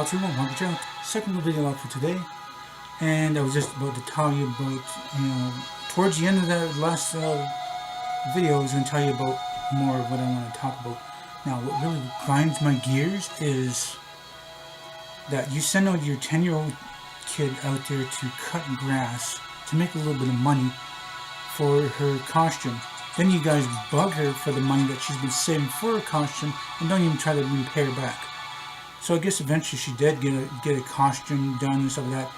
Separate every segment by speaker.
Speaker 1: too long, welcome to second video out for today. And I was just about to tell you about, towards the end of the last video, I was going to tell you about more of what I want to talk about. Now, what really grinds my gears is that you send out your 10-year-old kid out there to cut grass to make a little bit of money for her costume. Then you guys bug her for the money that she's been saving for her costume and don't even try to repay her back. So I guess eventually she did get a costume done and stuff like that.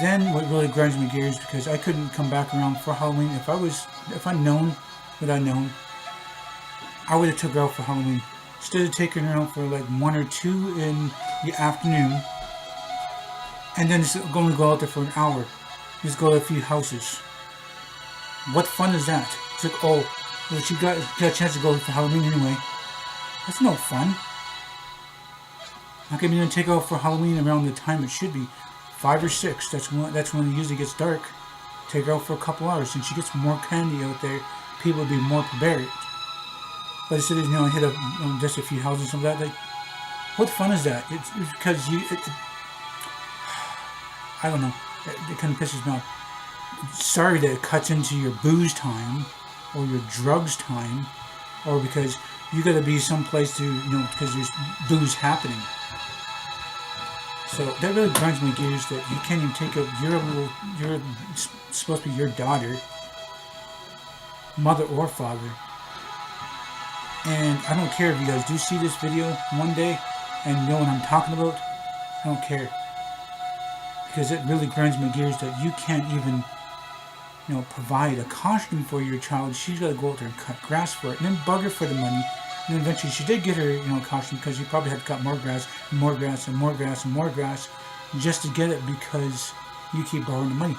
Speaker 1: Then what really grinds my gears, because I couldn't come back around for Halloween. If I'd known what I'd known, I would have took her out for Halloween. Instead of taking her out for like 1 or 2 in the afternoon, and then just going to go out there for an hour. Just go to a few houses. What fun is that? It's like, oh, well, she got a chance to go for Halloween anyway. That's no fun. How come you don't take out for Halloween around the time it should be? 5 or 6. That's when it usually gets dark. Take her out for a couple hours, and she gets more candy out there. People will be more prepared. But instead of hit up just a few houses and some of that, like, what fun is that? It's because I don't know. It kind of pisses me off. Sorry that it cuts into your booze time or your drugs time, or because you got to be someplace to because there's booze happening. So that really grinds my gears that you can't even take up you're supposed to be your daughter, mother or father. And I don't care if you guys do see this video one day and know what I'm talking about. I don't care. Because it really grinds my gears that you can't even, provide a costume for your child. She's got to go out there and cut grass for it, and then bug her for the money. And eventually she did get her, a costume, because she probably had to cut more grass, and more grass, and more grass, and more grass, just to get it, because you keep borrowing the money.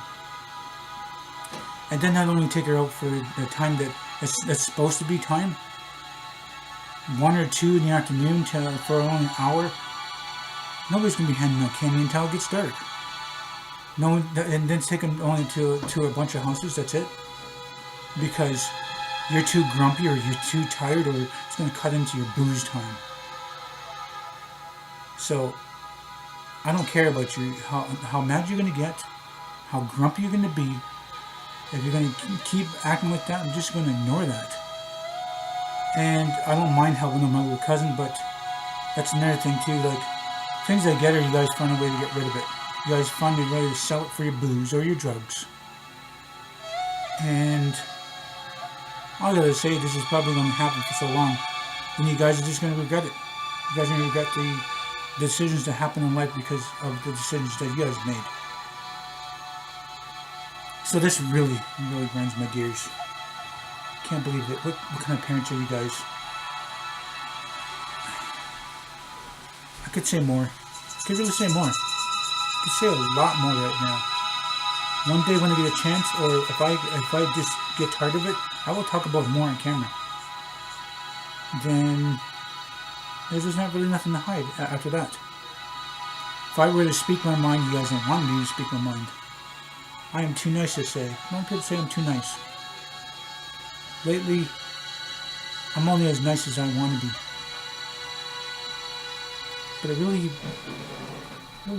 Speaker 1: And then not only take her out for the time that's supposed to be time, 1 or 2 in the afternoon for only an hour, nobody's going to be handing out candy until it gets dark. No, and then take them only to a bunch of houses, that's it. Because you're too grumpy, or you're too tired, or it's going to cut into your booze time. So, I don't care about how mad you're going to get, how grumpy you're going to be. If you're going to keep acting like that, I'm just going to ignore that. And I don't mind helping my little cousin, but that's another thing too. Like, things I get her, you guys find a way to get rid of it. You guys find a way to sell it for your booze or your drugs. And I gotta say, this is probably going to happen for so long, and you guys are just going to regret it. You guys are going to regret the decisions that happen in life because of the decisions that you guys made. So this really grinds my gears. Can't believe it. What kind of parents are you guys? I could say more. I could really say more. I could say a lot more right now. One day when I get a chance, or if I just get tired of it, I will talk about more on camera. Then there's just not really nothing to hide after that. If I were to speak my mind, you guys don't want me to speak my mind. I am too nice to say. A lot of people say I'm too nice. Lately, I'm only as nice as I want to be. But it really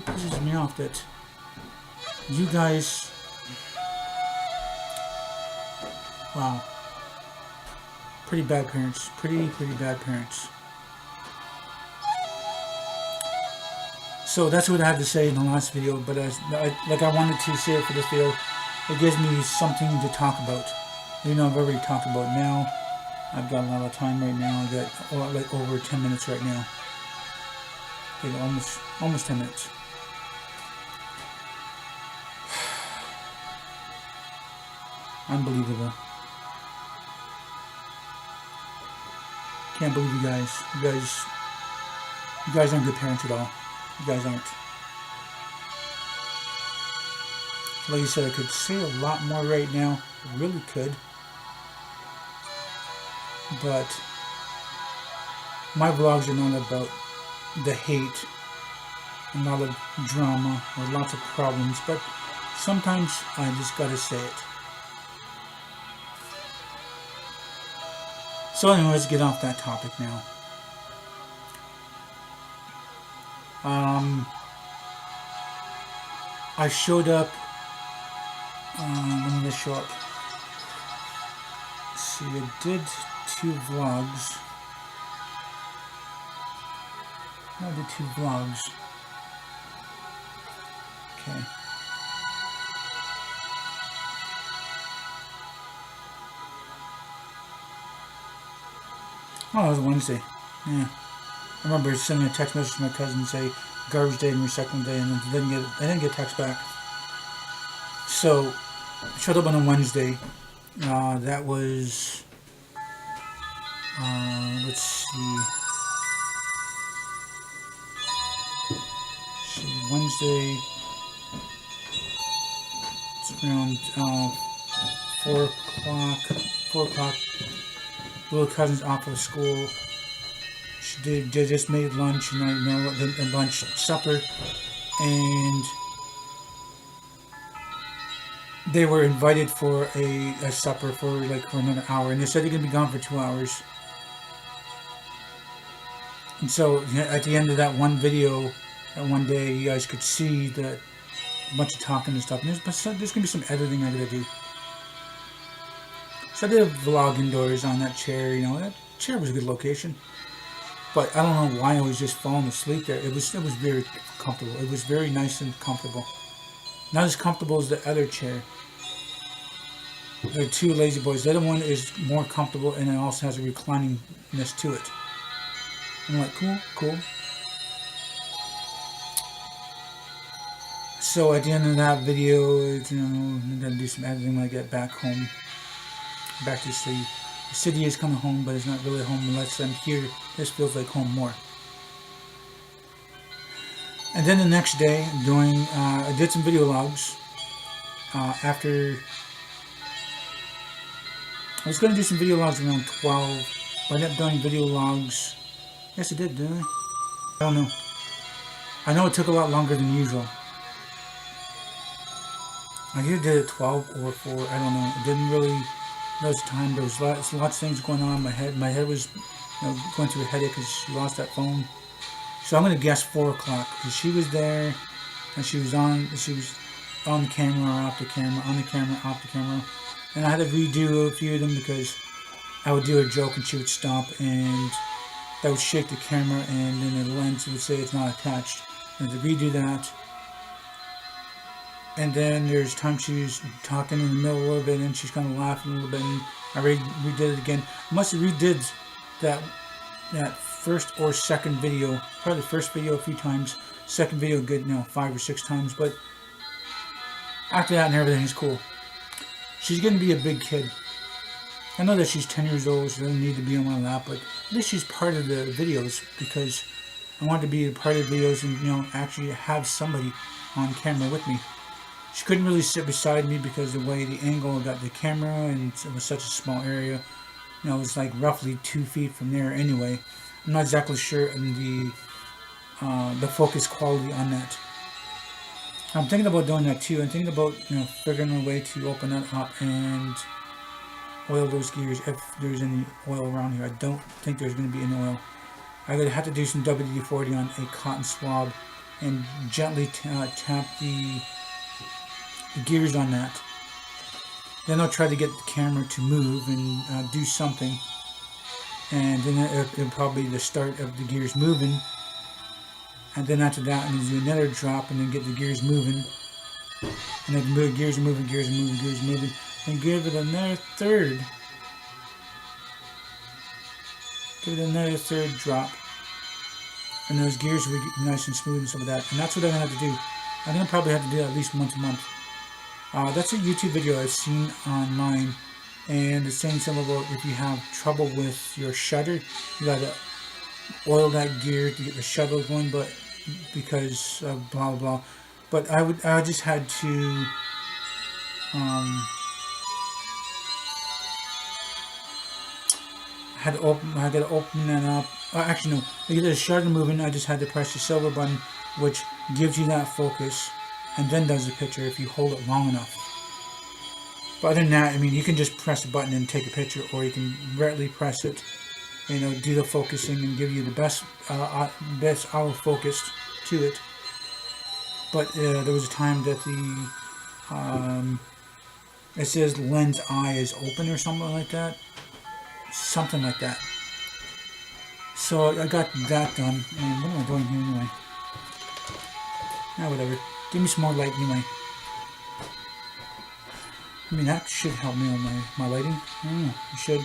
Speaker 1: pisses me off that you guys, wow, pretty bad parents, pretty bad parents. So that's what I had to say in the last video, but I wanted to say it for this video. It gives me something to talk about. I've already talked about it now. I've got a lot of time right now. I got like over 10 minutes right now. Okay, almost 10 minutes. Unbelievable. Can't believe you guys. You guys aren't good parents at all. You guys aren't. Like I said, I could say a lot more right now. I really could. But my vlogs are not about the hate and all the drama or lots of problems, but sometimes I just gotta say it. So anyway, let's get off that topic now. I showed up. Let me just show up. See, I did 2 vlogs. I did 2 vlogs. Okay. Oh, it was Wednesday. Yeah. I remember sending a text message to my cousin and say garbage day and recycling day, and I didn't get a text back. So I showed up on a Wednesday. That was let's see. Wednesday. It's around 4 o'clock. 4 o'clock. Little cousin's off of school. They just made lunch, and I know the lunch supper, and they were invited for a supper for another hour, and they said they're gonna be gone for 2 hours. And so at the end of that one video, that one day, you guys could see that a bunch of talking and stuff. And there's gonna be some editing I gotta do. So I did a vlog indoors on that chair. You know, that chair was a good location. But I don't know why I was just falling asleep there. It was very comfortable. It was very nice and comfortable. Not as comfortable as the other chair. There are 2 lazy boys. The other one is more comfortable, and it also has a recliningness to it. I'm like, cool. So at the end of that video, you know, I'm gonna do some editing when I get back home. Back to the city. The city is kind of home, but it's not really home unless I'm here. This feels like home more. And then the next day, I did some video logs. After I was going to do some video logs around 12, but I ended up doing video logs. Yes, I did, didn't I? I don't know. I know it took a lot longer than usual. I either did it 12 or 4. I don't know. It didn't really notice time. There was lots of things going on in my head. My head was, you know, going through a headache because she lost that phone. So I'm gonna guess 4 o'clock because she was there, and she was on the camera, off the camera, on the camera, off the camera, and I had to redo a few of them because I would do a joke and she would stop, and that would shake the camera, and then the lens would say it's not attached, and to redo that. And then there's times she's talking in the middle a little bit, and she's kind of laughing a little bit, and I redid it again. I must have redid that first or second video, probably the first video a few times, second video good, you know, 5 or 6 times, but after that and everything is cool. She's going to be a big kid. I know that she's 10 years old, she doesn't need to be on my lap, but at least she's part of the videos, because I want to be a part of the videos and, you know, actually have somebody on camera with me. She couldn't really sit beside me because the way the angle got the camera, and it was such a small area. You know, it was like roughly 2 feet from there anyway. I'm not exactly sure on the focus quality on that. I'm thinking about doing that too. I'm thinking about, you know, figuring a way to open that up and oil those gears if there's any oil around here. I don't think there's going to be any oil. I'm going to have to do some WD-40 on a cotton swab and gently tap the gears on that. Then I'll try to get the camera to move and do something, and then it'll probably be the start of the gears moving, and then after that I'm going to do another drop and then get the gears moving, and then move, gears moving, and give it another third drop, and those gears will get nice and smooth and stuff like that. And that's what I'm going to have to do. I'm going to probably have to do that at least once a month. That's a YouTube video I've seen online, and it's saying something about if you have trouble with your shutter, you gotta oil that gear to get the shuttle going, but because of blah blah blah. But I just had to I gotta open that up. Actually no, to get the shutter moving, I just had to press the silver button, which gives you that focus, and then does the picture if you hold it long enough. But other than that, I mean, you can just press a button and take a picture, or you can directly press it, you know, do the focusing and give you the best auto focused. to it. But there was a time that the it says lens eye is open or something like that. Something like that. So I got that done. And what am I doing here anyway? Whatever. Give me some more light anyway. I mean, that should help me on my lighting. I don't know. It should.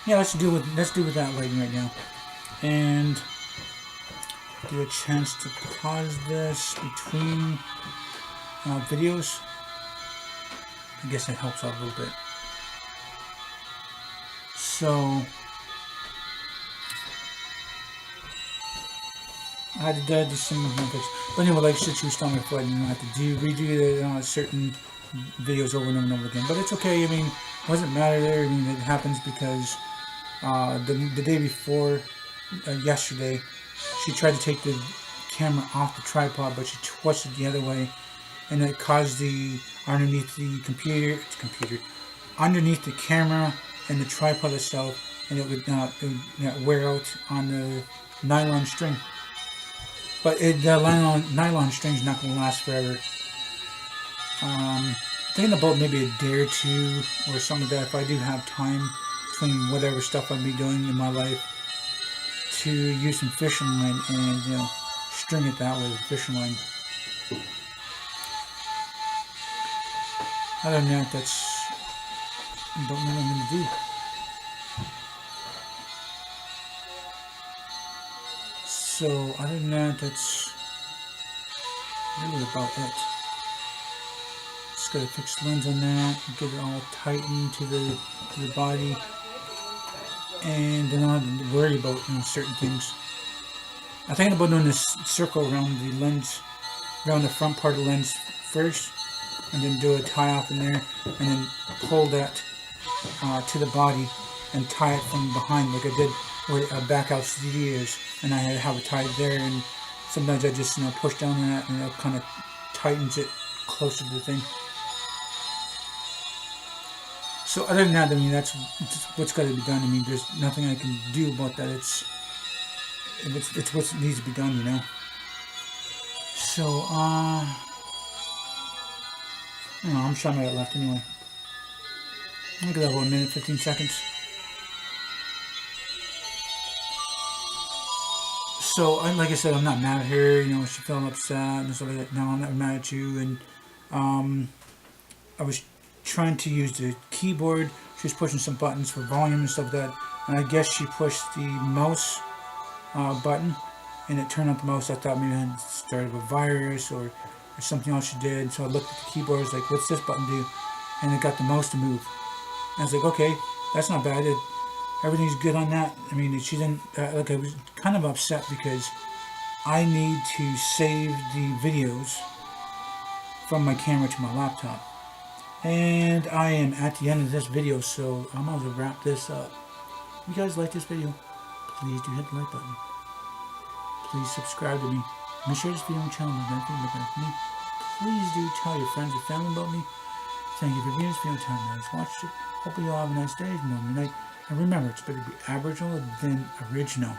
Speaker 1: Yeah, let's do with that lighting right now. And get a chance to pause this between videos. I guess that helps out a little bit. So I had to do some methods. But anyway, like shit, you stomach flood, and you have to redo the certain videos over and over and over again. But it's okay. I mean, it doesn't matter there. I mean, it happens because the day before, yesterday, she tried to take the camera off the tripod, but she twisted the other way, and it caused the underneath the underneath the camera and the tripod itself, and it would wear out on the nylon string. But the nylon string is not going to last forever. Thinking about maybe a day or two or something like that, if I do have time between whatever stuff I'll be doing in my life, to use some fishing line and string it that way with fishing line. Other than that, I don't know what I'm going to do. So other than that, that's really about it. Just gotta fix the lens on that, get it all tightened to the body, and then I'll have to worry about certain things. I'm thinking about doing this circle around the lens, around the front part of the lens first, and then do a tie off in there, and then pull that to the body and tie it from behind like I did where a back LCD is, and I have it tied there, and sometimes I just push down on that and it kind of tightens it closer to the thing. So other than that, I mean, that's what's got to be done. I mean, there's nothing I can do about that. It's what needs to be done, So I'm sure I got left anyway. I think about 1 minute, 15 seconds. So, like I said, I'm not mad at her. She felt upset and stuff like that. No, I'm not mad at you. And I was trying to use the keyboard. She was pushing some buttons for volume and stuff like that. And I guess she pushed the mouse button, and it turned on the mouse. I thought maybe it had started a virus or something else she did. So I looked at the keyboard. I was like, what's this button do? And it got the mouse to move. And I was like, okay, that's not bad. Everything's good on that. I mean, she didn't, I was kind of upset because I need to save the videos from my camera to my laptop. And I am at the end of this video, so I'm going to wrap this up. If you guys like this video, please do hit the like button. Please subscribe to me. And share this video on the channel with anything looking at me. Please do tell your friends and family about me. Thank you for viewing this video time you guys watched it. Hope you all have a nice day, night. And remember, it's better to be Aboriginal than original.